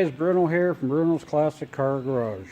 guys, Bruno here from Bruno's Classic Car Garage.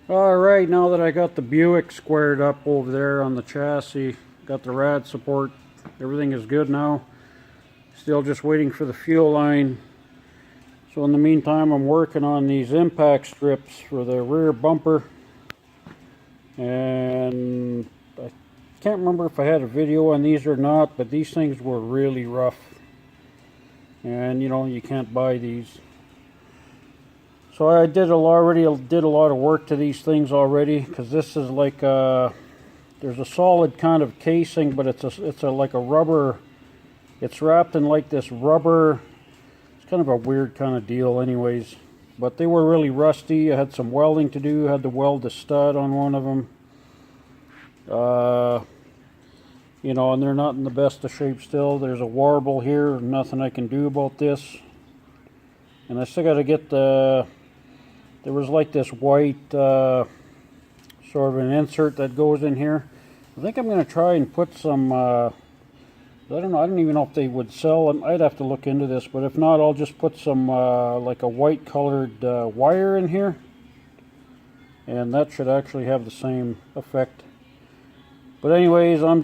Alright, now that I got the Buick squared up over there on the chassis, got the rad support, everything is good now. Still just waiting for the fuel line. So in the meantime, I'm working on these impact strips for the rear bumper. And I can't remember if I had a video on these or not, but these things were really rough. And you know, you can't buy these. So I already did a lot of work to these things already, because this is like there's a solid kind of casing, but it's like a rubber. It's wrapped in like this rubber. It's kind of a weird kind of deal anyways. But they were really rusty. I had some welding to do. I had to weld the stud on one of them. You know, and they're not in the best of shape still. There's a warble here. Nothing I can do about this. And I still got to get the... There was like this white sort of an insert that goes in here. I think I'm going to try and put some... I don't know. I don't even know if they would sell them. I'd have to look into this. But if not, I'll just put some like a white colored wire in here. And that should actually have the same effect. But anyways, I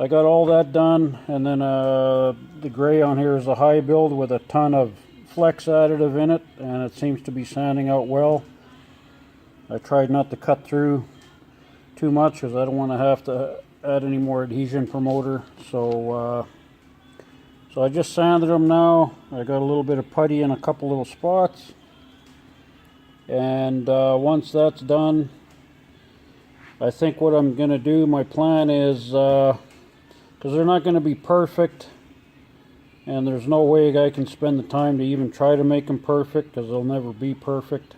got all that done, and then the gray on here is a high build with a ton of flex additive in it, and it seems to be sanding out well. I tried not to cut through too much because I don't want to have to add any more adhesion promoter. So I just sanded them now. I got a little bit of putty in a couple little spots, and once that's done, I think what I'm going to do, my plan is, because they're not going to be perfect, and there's no way I can spend the time to even try to make them perfect, because they'll never be perfect.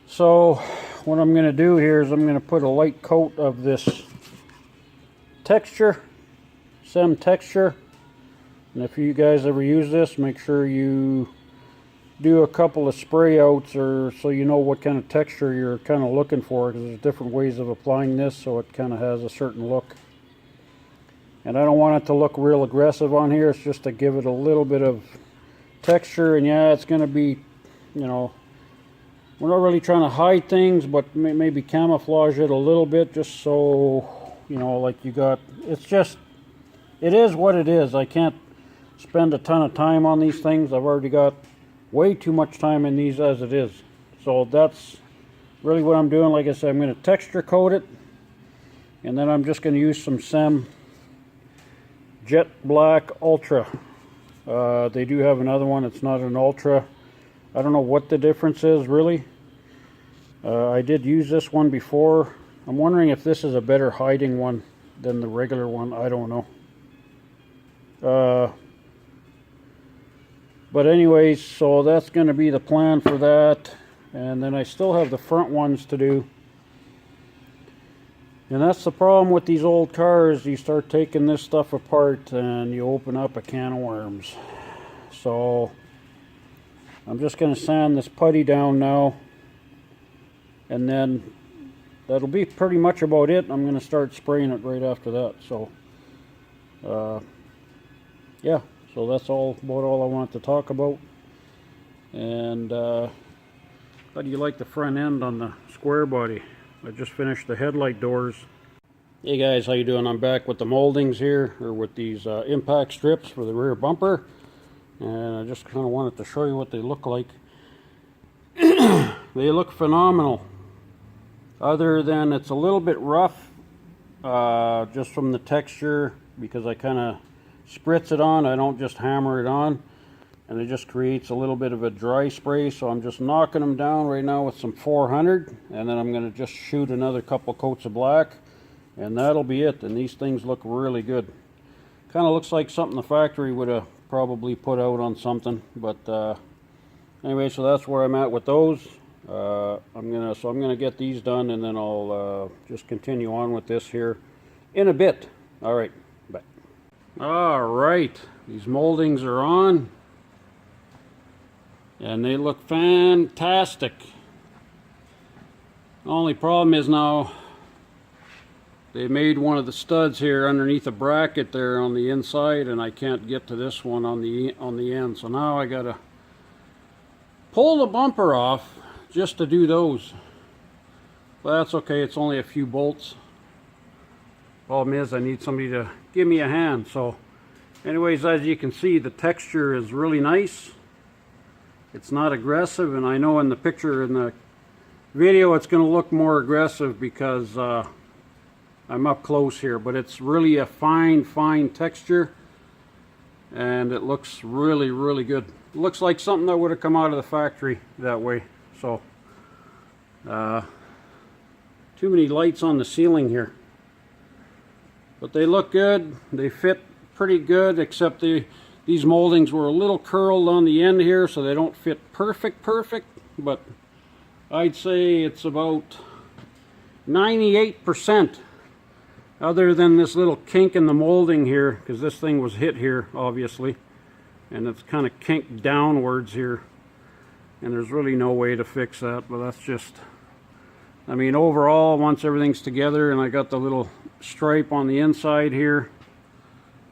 So what I'm going to do here is I'm going to put a light coat of this texture, awwsome texture. And if you guys ever use this, make sure you do a couple of spray outs, or so you know what kind of texture you're kind of looking for, because there's different ways of applying this, so it kind of has a certain look. And I don't want it to look real aggressive on here. It's just to give it a little bit of texture. And yeah, it's going to be, you know, we're not really trying to hide things, but maybe camouflage it a little bit, just so, you know, like you got, it's just, it is what it is. I can't spend a ton of time on these things. I've already got way too much time in these as it is. So that's really what I'm doing. Like I said, I'm going to texture coat it, and then I'm just going to use some awwsome Jet Black Ultra. They do have another one. It's not an Ultra. I don't know what the difference is really. I did use this one before. I'm wondering if this is a better hiding one than the regular one. I don't know. But anyways, so that's going to be the plan for that. And then I still have the front ones to do. And that's the problem with these old cars. You start taking this stuff apart and you open up a can of worms. So I'm just going to sand this putty down now. And then that'll be pretty much about it. I'm going to start spraying it right after that. So yeah. So that's about all I want to talk about. And how do you like the front end on the square body? I just finished the headlight doors. Hey guys, how you doing? I'm back with the moldings here, or with these impact strips for the rear bumper. And I just kind of wanted to show you what they look like. They look phenomenal. Other than it's a little bit rough, just from the texture, because I kind of spritz it on. I don't just hammer it on, and it just creates a little bit of a dry spray. So I'm just knocking them down right now with some 400, and then I'm going to just shoot another couple coats of black, and that'll be it. And these things look really good. Kind of looks like something the factory would have probably put out on something. But anyway, so that's where I'm at with those. I'm gonna get these done, and then I'll just continue on with this here in a bit. All right. Alright, these moldings are on, and they look fantastic. The only problem is now they made one of the studs here underneath a bracket there on the inside, and I can't get to this one on the end. So now I gotta pull the bumper off just to do those. But that's okay, it's only a few bolts. Problem is I need somebody to give me a hand. So anyways, as you can see, the texture is really nice. It's not aggressive, and I know in the picture, in the video, it's going to look more aggressive because I'm up close here, but it's really a fine texture, and it looks really good. It looks like something that would have come out of the factory that way. So too many lights on the ceiling here, but they look good. They fit pretty good, except these moldings were a little curled on the end here, so they don't fit perfect, but I'd say it's about 98%, other than this little kink in the molding here, because this thing was hit here, obviously, and it's kind of kinked downwards here, and there's really no way to fix that. But that's just, I mean, overall, once everything's together and I got the little stripe on the inside here,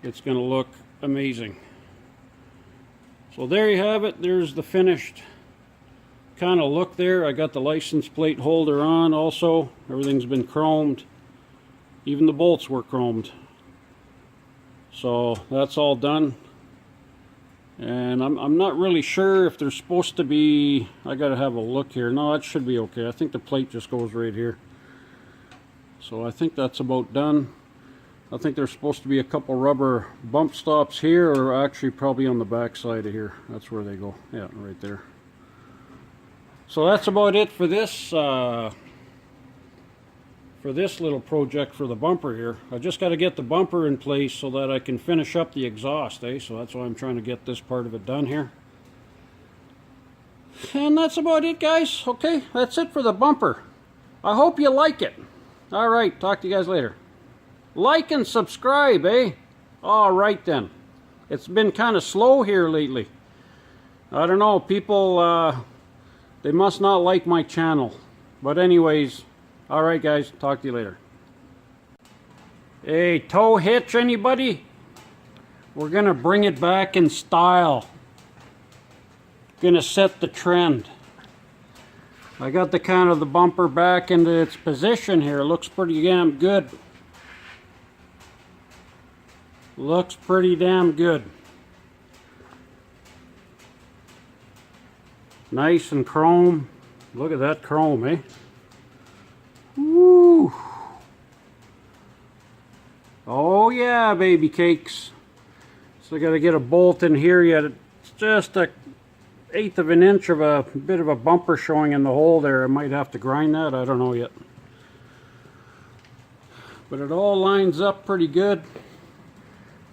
it's going to look amazing. So there you have it. There's the finished kind of look there. I got the license plate holder on also. Everything's been chromed. Even the bolts were chromed. So that's all done. And I'm not really sure if they're supposed to be, I gotta have a look here. No, that should be okay. I think the plate just goes right here. So I think that's about done. I think there's supposed to be a couple rubber bump stops here, or actually probably on the back side of here. That's where they go. Yeah, right there. So that's about it for this little project for the bumper here. I just got to get the bumper in place so that I can finish up the exhaust, so that's why I'm trying to get this part of it done here. And that's about it, guys. Okay, that's it for the bumper. I hope you like it. All right, talk to you guys later. Like and subscribe, all right then. It's been kind of slow here lately. I don't know, people they must not like my channel. But anyways, all right guys, talk to you later. Hey, tow hitch anybody? We're gonna bring it back in style. Gonna set the trend. I got the kind of the bumper back into its position here. Looks pretty damn good. Looks pretty damn good. Nice and chrome. Look at that chrome, Woo! Oh yeah, baby cakes. So I got to get a bolt in here yet. It's just a 1/8 of an inch of a bit of a bumper showing in the hole there. I might have to grind that. I don't know yet. But it all lines up pretty good.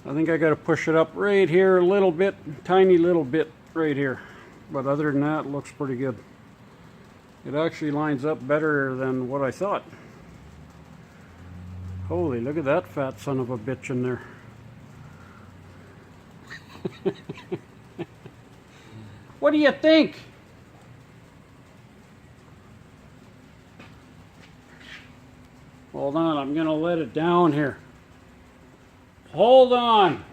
I think I got to push it up right here a little bit, tiny little bit right here. But other than that, it looks pretty good. It actually lines up better than what I thought. Holy, look at that fat son of a bitch in there. What do you think? Hold on, I'm gonna let it down here. Hold on.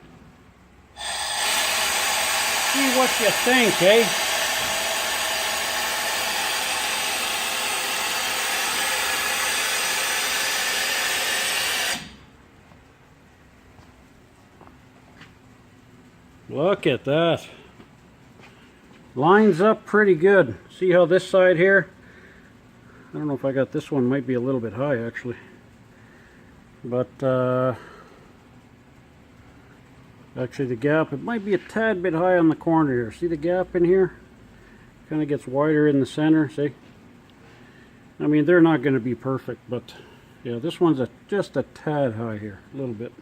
See what you think, Look at that. Lines up pretty good. See how this side here? I don't know if I got this one, might be a little bit high actually. But actually the gap, it might be a tad bit high on the corner here. See the gap in here? Kind of gets wider in the center, see? I mean, they're not going to be perfect, but yeah, this one's just a tad high here, a little bit.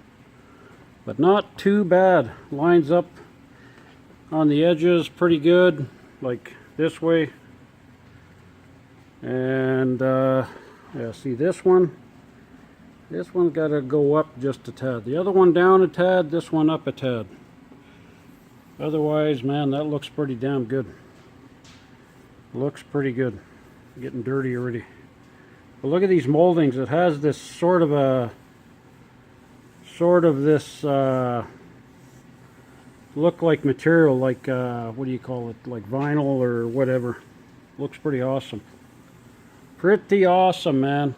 But not too bad. Lines up on the edges pretty good, like this way. And yeah, see this one? This one's got to go up just a tad. The other one down a tad, this one up a tad. Otherwise, man, that looks pretty damn good. Looks pretty good. Getting dirty already. But look at these moldings. It has this sort of a sort of this look like material, like what do you call it, like vinyl or whatever. Looks pretty awesome. Pretty awesome, man.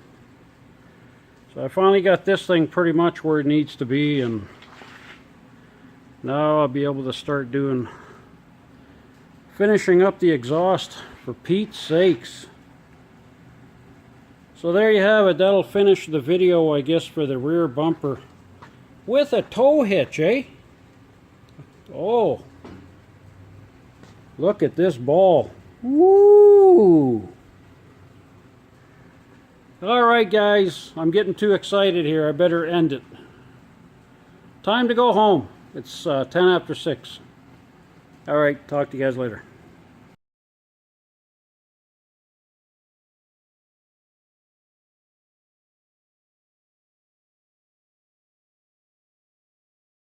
So I finally got this thing pretty much where it needs to be, and now I'll be able to start finishing up the exhaust, for Pete's sakes. So there you have it. That'll finish the video, I guess, for the rear bumper with a tow hitch, eh? Oh, look at this ball. Woo! Alright guys, I'm getting too excited here. I better end it. Time to go home. It's 10 after 6. Alright, talk to you guys later.